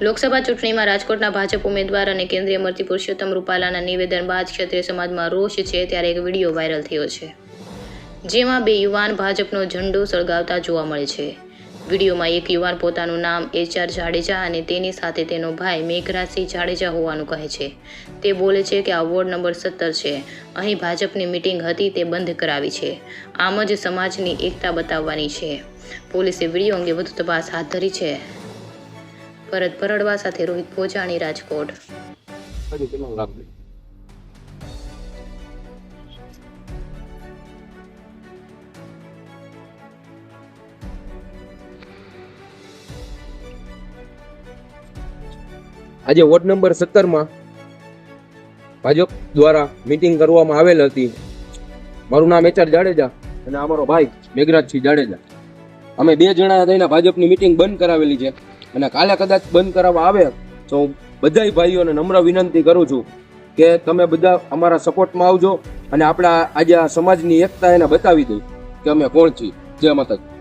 લોકસભા ચૂંટણીમાં રાજકોટના ભાજપ ઉમેદવાર અને કેન્દ્રીય મંત્રી પુરુષોત્તમ રૂપાલાના નિવેદન બાદ ક્ષત્રિય સમાજમાં રોષ છે ત્યારે એક વિડીયો વાયરલ થયો છે, જેમાં બે યુવાન ભાજપનો ઝંડો સળગાવતા જોવા મળે છે. વિડીયોમાં એક યુવાન પોતાનું નામ HR જાડેજા અને તેની સાથે તેનો ભાઈ મેઘરાજસિંહ જાડેજા હોવાનું કહે છે. તે બોલે છે કે આ વોર્ડ નંબર 17 છે. અહીં ભાજપની મિટિંગ હતી તે બંધ કરાવી છે. આમ જ સમાજની એકતા બતાવવાની છે. પોલીસે વિડીયો અંગે વધુ તપાસ હાથ ધરી છે. ભરત ભરડવા સાથે રોહિત પોજાણી, રાજકોટ. આજે વોર્ડ નંબર 17 ભાજપ દ્વારા મીટિંગ કરવામાં આવેલ હતી. મારું નામ HR જાડેજા અને અમારો ભાઈ મેઘરાજસિંહ જાડેજા. અમે બે જણા થઈને ભાજપની મીટિંગ બંધ કરાવેલી છે અને કાલે કદાચ બંધ કરાવવા આવે તો હું બધા ભાઈઓને નમ્ર વિનંતી કરું છું કે તમે બધા અમારા સપોર્ટમાં આવજો અને આપણા આજે આ સમાજની એકતા એને બતાવી દઈ કે અમે કોણ છીએ. જય માતાજી.